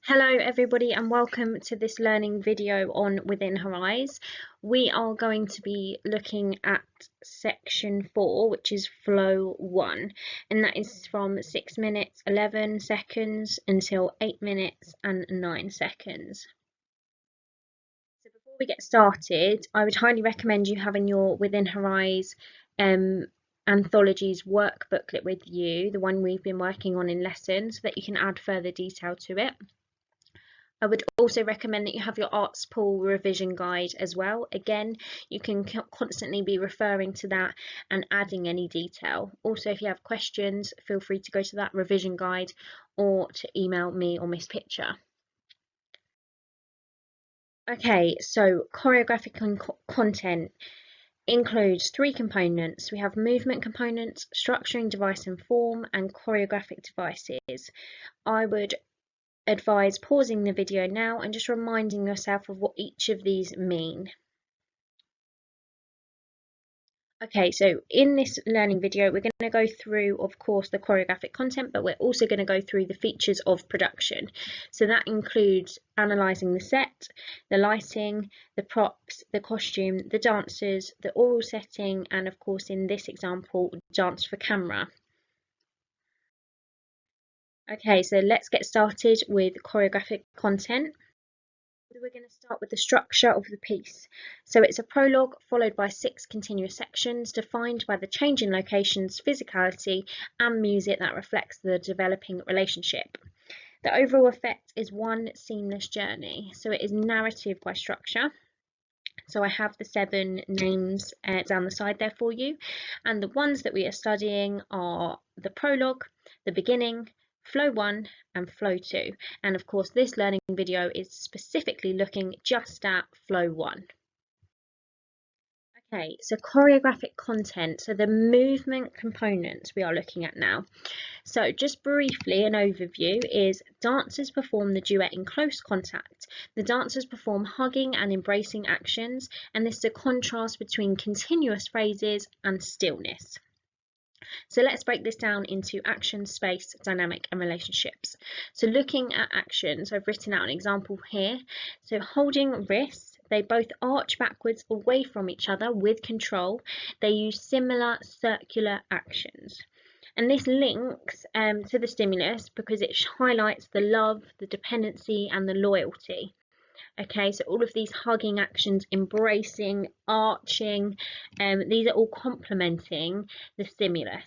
Hello everybody and welcome to this learning video on Within Her Eyes. We are going to be looking at section 4, which is flow 1, and that is from 6 minutes 11 seconds until 8 minutes and 9 seconds. So before we get started, I would highly recommend you having your Within Her Eyes Anthologies work booklet with you, the one we've been working on in lessons, so that you can add further detail to it. I would also recommend that you have your arts pool revision guide as well. Again, you can constantly be referring to that and adding any detail. Also, if you have questions, feel free to go to that revision guide or to email me or Miss Pitcher. Okay, so choreographic content includes 3 components. We have movement components, structuring device and form, and choreographic devices. I would advise pausing the video now and just reminding yourself of what each of these mean. Okay, so in this learning video, we're going to go through, of course, the choreographic content, but we're also going to go through the features of production. So that includes analysing the set, the lighting, the props, the costume, the dancers, the aural setting, and of course, in this example, dance for camera. Okay, so let's get started with choreographic content. We're going to start with the structure of the piece. So it's a prologue followed by 6 continuous sections defined by the change in locations, physicality, and music that reflects the developing relationship. The overall effect is one seamless journey. So it is narrative by structure. So I have the 7 names down the side there for you, and the ones that we are studying are the prologue, the beginning, flow 1 and flow 2, and of course this learning video is specifically looking just at flow 1. Okay, so choreographic content, so the movement components we are looking at now. So just briefly, an overview is dancers perform the duet in close contact. The dancers perform hugging and embracing actions, and this is a contrast between continuous phrases and stillness. So let's break this down into action, space, dynamic, and relationships. So looking at actions, I've written out an example here. So holding wrists, they both arch backwards away from each other with control. They use similar circular actions. And this links to the stimulus because it highlights the love, the dependency, and the loyalty. Okay, so all of these hugging actions, embracing, arching, these are all complementing the stimulus.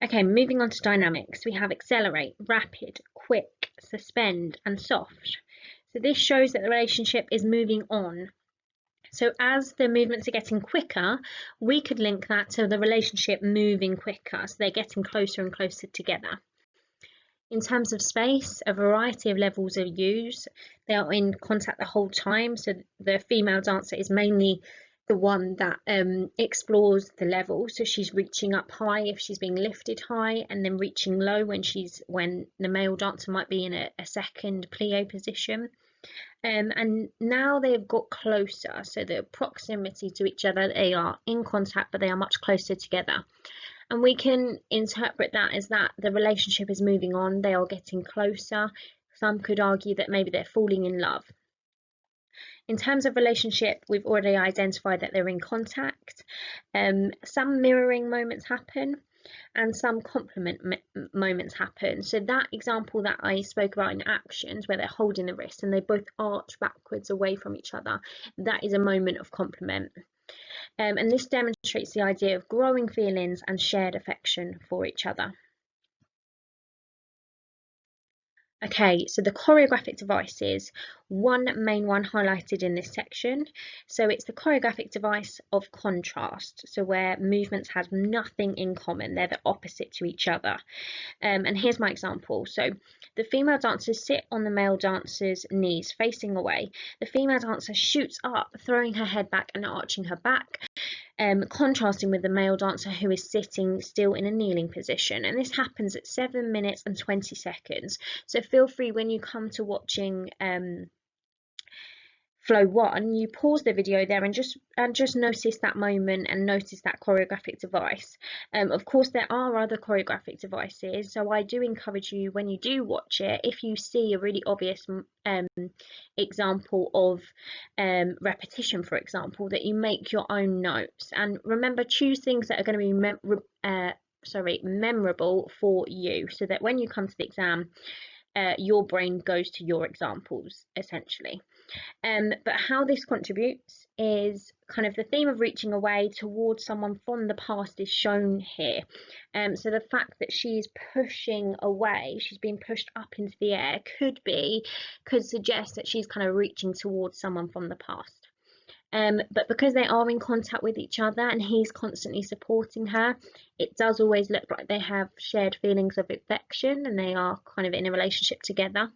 Okay, moving on to dynamics, we have accelerate, rapid, quick, suspend, and soft. So this shows that the relationship is moving on. So as the movements are getting quicker, we could link that to the relationship moving quicker. So they're getting closer and closer together. In terms of space, a variety of levels are used. They are in contact the whole time. So the female dancer is mainly the one that explores the level. So she's reaching up high if she's being lifted high, and then reaching low when the male dancer might be in a second plie position. And now they've got closer, so the proximity to each other, they are in contact, but they are much closer together. And we can interpret that as that the relationship is moving on, they are getting closer. Some could argue that maybe they're falling in love. In terms of relationship, we've already identified that they're in contact. Some mirroring moments happen and some complement moments happen. So that example that I spoke about in actions where they're holding the wrist and they both arch backwards away from each other, that is a moment of complement. And this demonstrates the idea of growing feelings and shared affection for each other. Okay, so the choreographic devices, one main one highlighted in this section. So it's the choreographic device of contrast, so where movements have nothing in common, they're the opposite to each other. And here's my example. So the female dancers sit on the male dancer's knees facing away. The female dancer shoots up, throwing her head back and arching her back. Contrasting with the male dancer who is sitting still in a kneeling position, and this happens at 7 minutes and 20 seconds. So feel free when you come to watching flow one, you pause the video there and just notice that moment and notice that choreographic device. Of course, there are other choreographic devices, so I do encourage you, when you do watch it, if you see a really obvious example of repetition, for example, that you make your own notes. And remember, choose things that are going to be memorable for you, so that when you come to the exam, your brain goes to your examples, essentially. But how this contributes is kind of the theme of reaching away towards someone from the past is shown here. So the fact that she's pushing away, she's being pushed up into the air, could suggest that she's kind of reaching towards someone from the past. But because they are in contact with each other and he's constantly supporting her, it does always look like they have shared feelings of affection and they are kind of in a relationship together.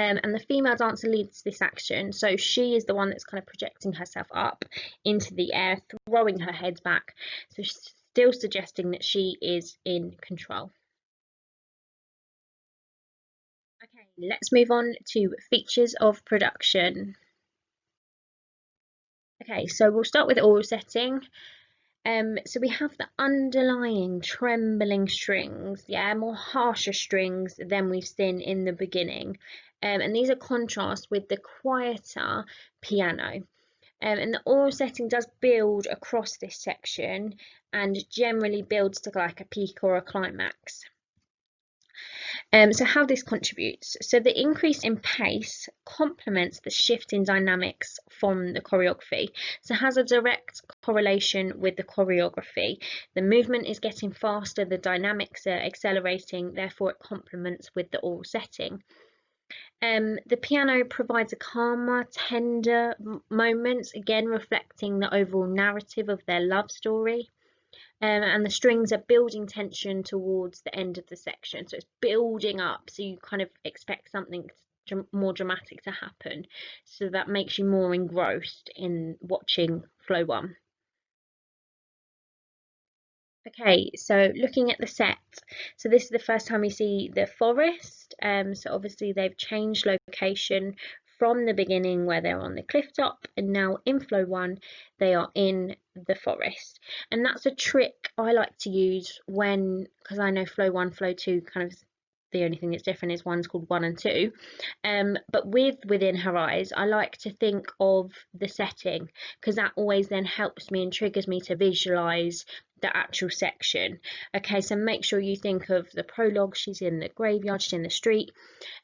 And the female dancer leads this action, so she is the one that's kind of projecting herself up into the air, throwing her head back, so she's still suggesting that she is in control. Okay, let's move on to features of production. Okay, so we'll start with aural setting. So we have the underlying trembling strings, yeah, more harsher strings than we've seen in the beginning. And these are contrast with the quieter piano. And the aural setting does build across this section and generally builds to like a peak or a climax. So how this contributes. So the increase in pace complements the shift in dynamics from the choreography. So it has a direct correlation with the choreography. The movement is getting faster, the dynamics are accelerating, therefore it complements with the aural setting. The piano provides a calmer, tender moments, again reflecting the overall narrative of their love story. And the strings are building tension towards the end of the section, so it's building up, so you kind of expect something more dramatic to happen, so that makes you more engrossed in watching flow one. Okay, so looking at the set, so this is the first time we see the forest. So obviously they've changed location from the beginning where they're on the cliff top, and now in flow one they are in the forest. And that's a trick I like to use because I know flow one, flow two, kind of the only thing that's different is one's called 1 and 2. But within her eyes, I like to think of the setting, because that always then helps me and triggers me to visualize the actual section. Okay, so make sure you think of the prologue, she's in the graveyard, she's in the street.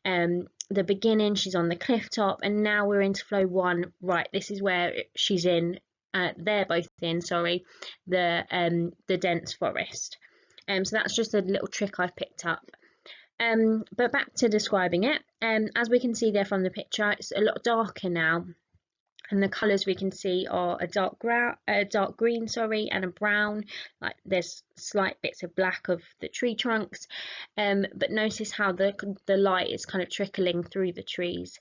The beginning, she's on the cliff top, and now we're into flow one. Right, this is where she's in. They're both in, sorry, the dense forest. So that's just a little trick I've picked up. But back to describing it. As we can see there from the picture, it's a lot darker now. And the colours we can see are a dark green, and a brown. Like there's slight bits of black of the tree trunks. But notice how the light is kind of trickling through the trees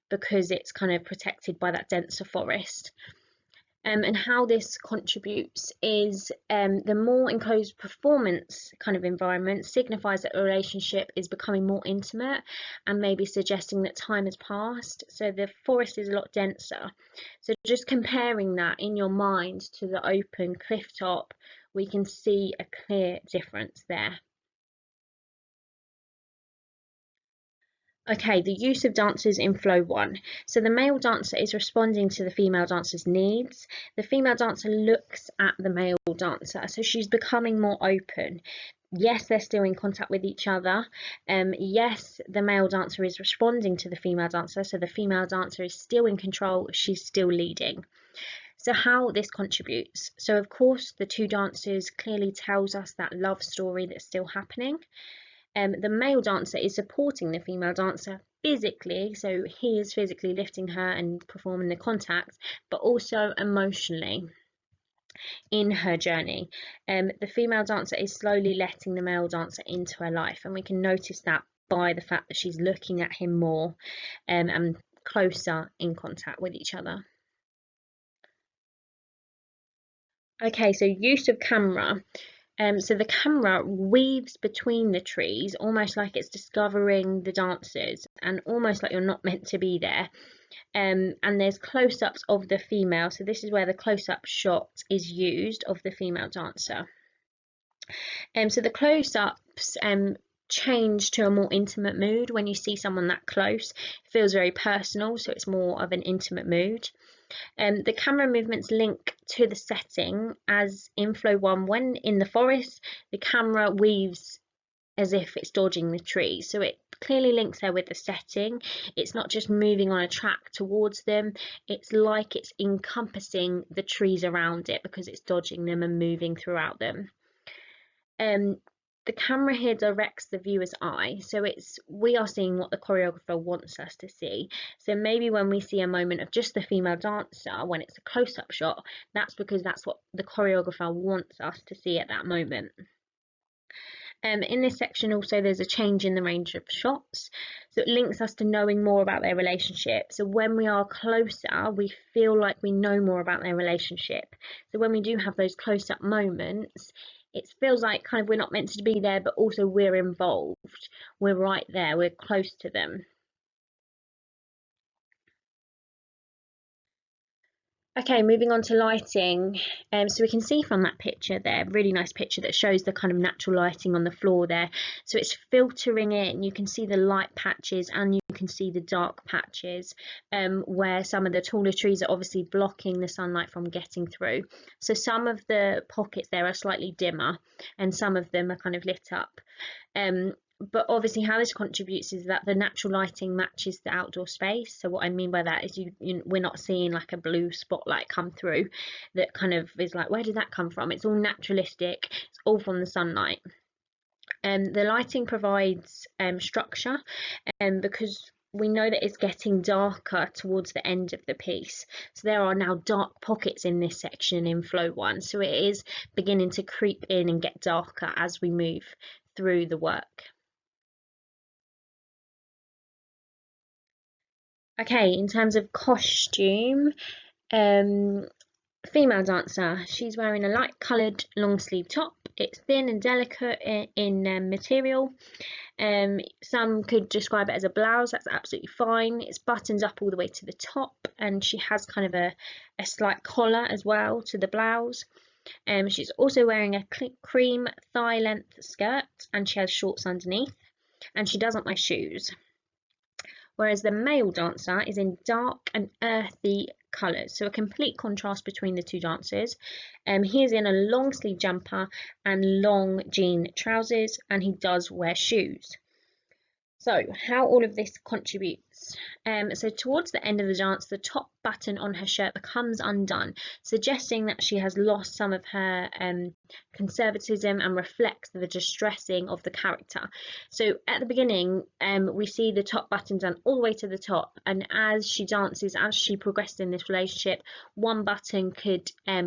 because it's kind of protected by that denser forest. And how this contributes is the more enclosed performance kind of environment signifies that a relationship is becoming more intimate and maybe suggesting that time has passed. So the forest is a lot denser. So just comparing that in your mind to the open cliff top, we can see a clear difference there. Okay, the use of dancers in flow one. So the male dancer is responding to the female dancer's needs. The female dancer looks at the male dancer, so she's becoming more open. Yes, they're still in contact with each other. Yes, the male dancer is responding to the female dancer, so the female dancer is still in control, she's still leading. So how this contributes. So of course, the two dancers clearly tells us that love story that's still happening. The male dancer is supporting the female dancer physically, so he is physically lifting her and performing the contact, but also emotionally in her journey. The female dancer is slowly letting the male dancer into her life, and we can notice that by the fact that she's looking at him more and closer in contact with each other. Okay, so use of camera. So the camera weaves between the trees, almost like it's discovering the dancers, and almost like you're not meant to be there. And there's close-ups of the female, so this is where the close-up shot is used of the female dancer. So the close-ups change to a more intimate mood when you see someone that close. It feels very personal, so it's more of an intimate mood. The camera movements link to the setting, as in flow 1, when in the forest, the camera weaves as if it's dodging the trees. So it clearly links there with the setting. It's not just moving on a track towards them, it's like it's encompassing the trees around it because it's dodging them and moving throughout them. The camera here directs the viewer's eye, so we are seeing what the choreographer wants us to see. So maybe when we see a moment of just the female dancer, when it's a close-up shot, that's because that's what the choreographer wants us to see at that moment. In this section also there's a change in the range of shots, so it links us to knowing more about their relationship. So when we are closer, we feel like we know more about their relationship. So when we do have those close-up moments, it feels like kind of we're not meant to be there, but also we're involved. We're right there, we're close to them. Okay, moving on to lighting. So we can see from that picture there, really nice picture that shows the kind of natural lighting on the floor there. So it's filtering in, you can see the light patches and you can see the dark patches where some of the taller trees are obviously blocking the sunlight from getting through. So some of the pockets there are slightly dimmer and some of them are kind of lit up. But obviously how this contributes is that the natural lighting matches the outdoor space. So what I mean by that is we're not seeing like a blue spotlight come through that kind of is like, where did that come from? It's all naturalistic, it's all from the sunlight. The lighting provides structure because we know that it's getting darker towards the end of the piece. So there are now dark pockets in this section in flow 1. So it is beginning to creep in and get darker as we move through the work. Okay, in terms of costume, female dancer, she's wearing a light coloured long sleeve top. It's thin and delicate in material. Some could describe it as a blouse, that's absolutely fine. It's buttoned up all the way to the top and she has kind of a slight collar as well to the blouse. She's also wearing a cream thigh length skirt and she has shorts underneath and she doesn't wear shoes. Whereas the male dancer is in dark and earthy colours, so a complete contrast between the two dancers. He is in a long sleeve jumper and long jean trousers, and he does wear shoes. So how all of this contributes. So towards the end of the dance, the top button on her shirt becomes undone, suggesting that she has lost some of her conservatism and reflects the distressing of the character. So at the beginning, we see the top button done all the way to the top, and as she dances, as she progresses in this relationship, one button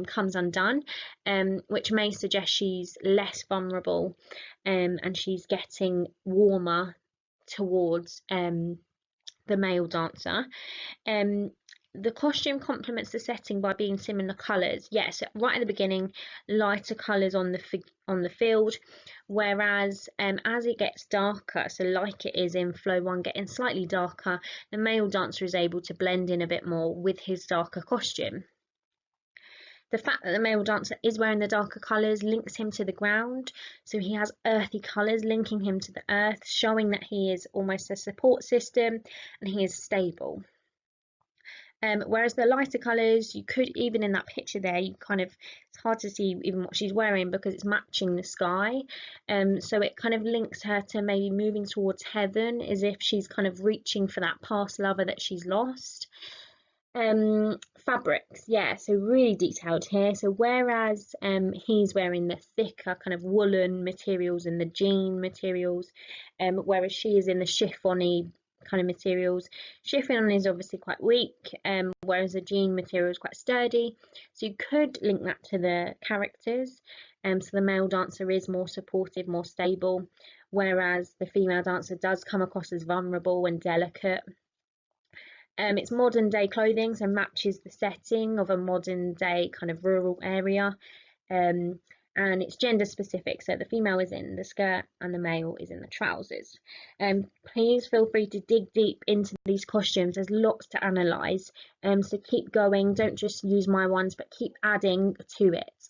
comes undone, which may suggest she's less vulnerable and she's getting warmer towards the male dancer. The costume complements the setting by being similar colours. Yes, right at the beginning, lighter colours on the field, whereas as it gets darker, so like it is in flow 1 getting slightly darker, the male dancer is able to blend in a bit more with his darker costume. The fact that the male dancer is wearing the darker colours links him to the ground, so he has earthy colours linking him to the earth, showing that he is almost a support system and he is stable. Whereas the lighter colours, you could, even in that picture there, it's hard to see even what she's wearing because it's matching the sky. So it kind of links her to maybe moving towards heaven, as if she's kind of reaching for that past lover that she's lost. Fabrics, yeah, so really detailed here. So whereas he's wearing the thicker kind of woolen materials and the jean materials, whereas she is in the chiffony kind of materials. Chiffon is obviously quite weak, whereas the jean material is quite sturdy. So you could link that to the characters. So the male dancer is more supportive, more stable, whereas the female dancer does come across as vulnerable and delicate. It's modern day clothing, so matches the setting of a modern day kind of rural area. And and it's gender specific, so the female is in the skirt and the male is in the trousers. Please feel free to dig deep into these costumes. There's lots to analyse, so keep going. Don't just use my ones, but keep adding to it.